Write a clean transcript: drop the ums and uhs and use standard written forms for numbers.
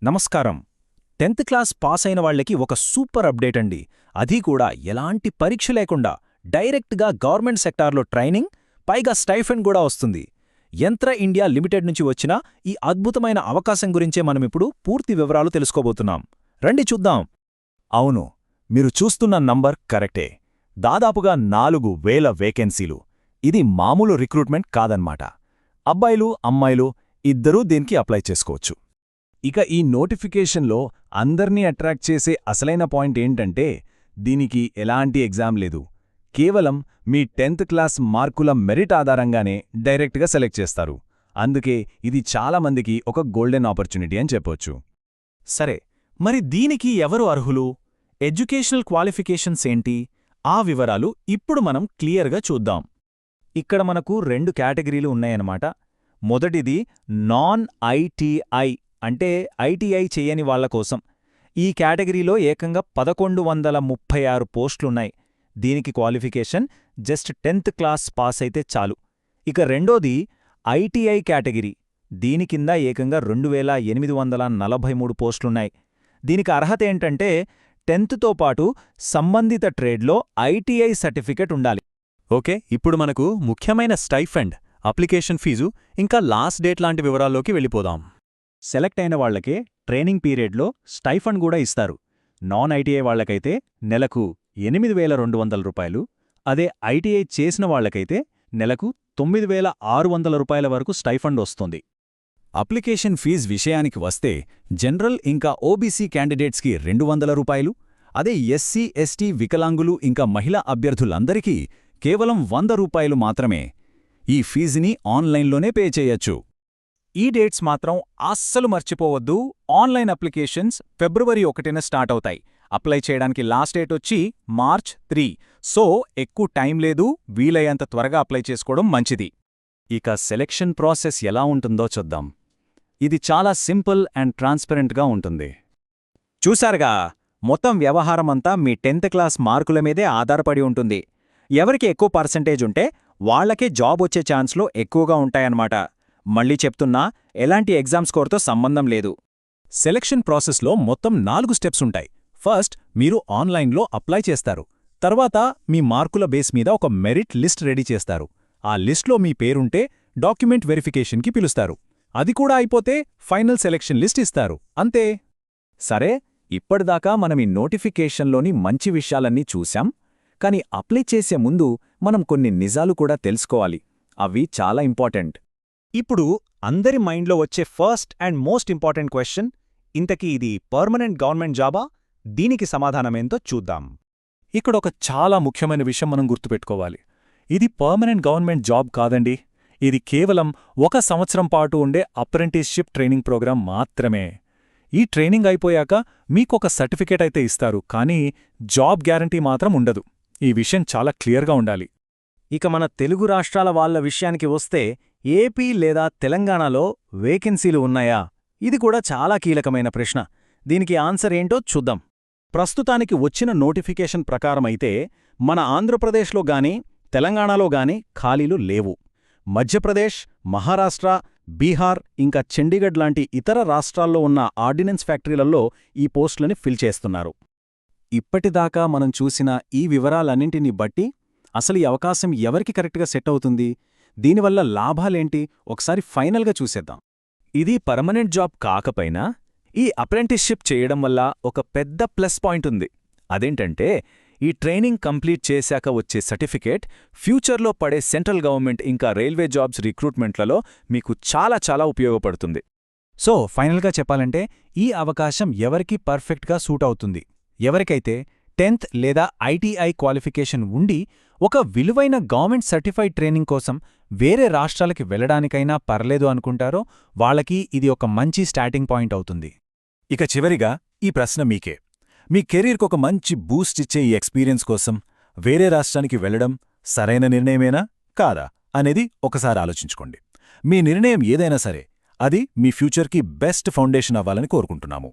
నమస్కారం. 10th class pass అయిన వాళ్ళకి ఒక సూపర్ అప్డేట్ అండి. అది కూడా ఎలాంటి పరీక్ష లేకుండా డైరెక్ట్గా గవర్నమెంట్ సెక్టార్లో ట్రైనింగ్, పైగా స్టైఫండ్ కూడా వస్తుంది. యంత్ర ఇండియా లిమిటెడ్ నుంచి వచ్చిన ఈ అద్భుతమైన అవకాశం గురించే మనమిప్పుడు పూర్తి వివరాలు తెలుసుకోబోతున్నాం. రండి చూద్దాం. అవును, మీరు చూస్తున్న నంబర్ కరెక్టే. దాదాపుగా 4,000 వేకెన్సీలు. ఇది మామూలు రిక్రూట్మెంట్ కాదన్నమాట. అబ్బాయిలు అమ్మాయిలు ఇద్దరూ దీనికి అప్లై చేసుకోవచ్చు. ఇక ఈ నోటిఫికేషన్లో అందర్నీ అట్రాక్ట్ చేసే అసలైన పాయింట్ ఏంటంటే, దీనికి ఎలాంటి ఎగ్జామ్ లేదు. కేవలం మీ 10th క్లాస్ మార్కుల మెరిట్ ఆధారంగానే డైరెక్ట్గా సెలెక్ట్ చేస్తారు. అందుకే ఇది చాలామందికి ఒక గోల్డెన్ ఆపర్చునిటీ అని చెప్పొచ్చు. సరే, మరి దీనికి ఎవరు అర్హులు? ఎడ్యుకేషనల్ క్వాలిఫికేషన్స్ ఏంటి? ఆ వివరాలు ఇప్పుడు మనం క్లియర్గా చూద్దాం. ఇక్కడ మనకు 2 కేటగిరీలు ఉన్నాయన్నమాట. మొదటిది నాన్ ఐటీఐ, అంటే ఐటీఐ చేయని వాళ్ల కోసం. ఈ కేటగిరీలో ఏకంగా 1136 పోస్టులున్నాయి. దీనికి qualification just 10th class pass అయితే చాలు. ఇక రెండోది ఐటీఐ కేటగిరీ. దీని కింద ఏకంగా 2843 పోస్టులున్నాయి. దీనికి అర్హత ఏంటంటే 10th పాటు సంబంధిత ట్రేడ్లో ఐటీఐ సర్టిఫికెట్ ఉండాలి. ఓకే, ఇప్పుడు మనకు ముఖ్యమైన స్టైఫండ్, అప్లికేషన్ ఫీజు, ఇంకా లాస్ట్ డేట్ లాంటి వివరాల్లోకి వెళ్ళిపోదాం. సెలెక్ట్ అయిన వాళ్లకే ట్రైనింగ్ పీరియడ్లో స్టైఫండ్ కూడా ఇస్తారు. నాన్ ఐటీఐ వాళ్లకైతే నెలకు 8,200 రూపాయలు, అదే ఐటీఐ చేసిన వాళ్లకైతే నెలకు 9,600 రూపాయల వరకు స్టైఫండ్ వస్తుంది. అప్లికేషన్ ఫీజ్ విషయానికి వస్తే జనరల్ ఇంకా ఓబీసీ క్యాండిడేట్స్కి 200 రూపాయలు, అదే ఎస్సీ ఎస్టీ వికలాంగులు ఇంకా మహిళా అభ్యర్థులందరికీ కేవలం 100 రూపాయలు మాత్రమే. ఈ ఫీజుని ఆన్లైన్లోనే పే చేయొచ్చు. ఈ డేట్స్ మాత్రం అస్సలు మర్చిపోవద్దు. ఆన్లైన్ అప్లికేషన్స్ ఫిబ్రవరి 1న స్టార్ట్ అవుతాయి. అప్లై చేయడానికి లాస్ట్ డేట్ వచ్చి మార్చ్ 3. సో ఎక్కువ టైం లేదు, వీలయ్యేంత త్వరగా అప్లై చేసుకోవడం మంచిది. ఇక సెలెక్షన్ ప్రాసెస్ ఎలా ఉంటుందో చూద్దాం. ఇది చాలా సింపుల్ అండ్ ట్రాన్స్పరెంట్గా ఉంటుంది. చూశారుగా, మొత్తం వ్యవహారమంతా మీ 10th క్లాస్ మార్కుల మీదే ఆధారపడి ఉంటుంది. ఎవరికి ఎక్కువ పర్సెంటేజ్ ఉంటే వాళ్లకే జాబ్ వచ్చే ఛాన్స్లో ఎక్కువగా ఉంటాయన్నమాట. మళ్ళీ చెప్తున్నా, ఎలాంటి ఎగ్జామ్ స్కోర్తో సంబంధం లేదు. సెలెక్షన్ ప్రాసెస్లో మొత్తం 4 స్టెప్స్ ఉంటాయి. ఫస్ట్, మీరు ఆన్లైన్లో అప్లై చేస్తారు. తర్వాత మీ మార్కుల బేస్ మీద ఒక మెరిట్ లిస్ట్ రెడీ చేస్తారు. ఆ లిస్ట్లో మీ పేరుంటే డాక్యుమెంట్ వెరిఫికేషన్కి పిలుస్తారు. అది కూడా అయిపోతే ఫైనల్ సెలెక్షన్ లిస్ట్ ఇస్తారు. అంతే. సరే, ఇప్పటిదాకా మనం ఈ నోటిఫికేషన్లోని మంచి విషయాలన్నీ చూశాం. కానీ అప్లై చేసే ముందు మనం కొన్ని నిజాలు కూడా తెలుసుకోవాలి. అవి చాలా ఇంపార్టెంట్. ఇప్పుడు అందరి మైండ్లో వచ్చే first and most important question, ఇంతకీ ఇది పర్మనెంట్ గవర్నమెంట్ జాబా? దీనికి సమాధానమేంతో చూద్దాం. ఇక్కడొక చాలా ముఖ్యమైన విషయం మనం గుర్తుపెట్టుకోవాలి. ఇది పర్మనెంట్ గవర్నమెంట్ జాబ్ కాదండి. ఇది కేవలం 1 సంవత్సరం పాటు ఉండే అప్రెంటిస్షిప్ ట్రైనింగ్ ప్రోగ్రాం మాత్రమే. ఈ ట్రైనింగ్ అయిపోయాక మీకొక సర్టిఫికేట్ అయితే ఇస్తారు, కానీ జాబ్ గ్యారంటీ మాత్రం ఉండదు. ఈ విషయం చాలా క్లియర్గా ఉండాలి. ఇక మన తెలుగు రాష్ట్రాల వాళ్ల విషయానికి వస్తే ఏపీ లేదా తెలంగాణలో వేకెన్సీలు ఉన్నాయా? ఇది కూడా చాలా కీలకమైన ప్రశ్న. దీనికి ఆన్సర్ ఏంటో చూద్దాం. ప్రస్తుతానికి వచ్చిన నోటిఫికేషన్ ప్రకారమైతే మన ఆంధ్రప్రదేశ్లో గానీ తెలంగాణలో గానీ ఖాళీలు లేవు. మధ్యప్రదేశ్, మహారాష్ట్ర, బీహార్ ఇంకా చండీగఢ్ లాంటి ఇతర రాష్ట్రాల్లో ఉన్న ఆర్డినెన్స్ ఫ్యాక్టరీలలో ఈ పోస్టులని ఫిల్ చేస్తున్నారు. ఇప్పటిదాకా మనం చూసిన ఈ వివరాలన్నింటినీ బట్టి అసలు ఈ అవకాశం ఎవరికి కరెక్ట్గా సెట్ అవుతుంది, దీనివల్ల లాభాలేంటి, ఒకసారి ఫైనల్గా చూసేద్దాం. ఇది పర్మనెంట్ జాబ్ కాకపోయినా ఈ అప్రెంటిస్షిప్ చేయడం వల్ల ఒక పెద్ద ప్లస్ పాయింట్ ఉంది. అదేంటంటే, ఈ ట్రైనింగ్ కంప్లీట్ చేశాక వచ్చే సర్టిఫికేట్ ఫ్యూచర్లో పడే సెంట్రల్ గవర్నమెంట్ ఇంకా రైల్వే జాబ్స్ రిక్రూట్మెంట్లలో మీకు చాలా చాలా ఉపయోగపడుతుంది. సో ఫైనల్గా చెప్పాలంటే, ఈ అవకాశం ఎవరికి పర్ఫెక్ట్గా సూట్ అవుతుంది? ఎవరికైతే 10th లేదా ఐటీఐ క్వాలిఫికేషన్ ఉండి ఒక విలువైన గవర్నమెంట్ సర్టిఫైడ్ ట్రైనింగ్ కోసం వేరే రాష్ట్రాలకి వెళ్లడానికైనా పర్లేదు అనుకుంటారో వాళ్లకి ఇది ఒక మంచి స్టార్టింగ్ పాయింట్ అవుతుంది. ఇక చివరిగా ఈ ప్రశ్న మీకే. మీ కెరీర్కొక మంచి బూస్ట్ ఇచ్చే ఈ ఎక్స్పీరియన్స్ కోసం వేరే రాష్ట్రానికి వెళ్లడం సరైన నిర్ణయమేనా కాదా అనేది ఒకసారి ఆలోచించుకోండి. మీ నిర్ణయం ఏదైనా సరే, అది మీ ఫ్యూచర్కి బెస్ట్ ఫౌండేషన్ అవ్వాలని కోరుకుంటున్నాము.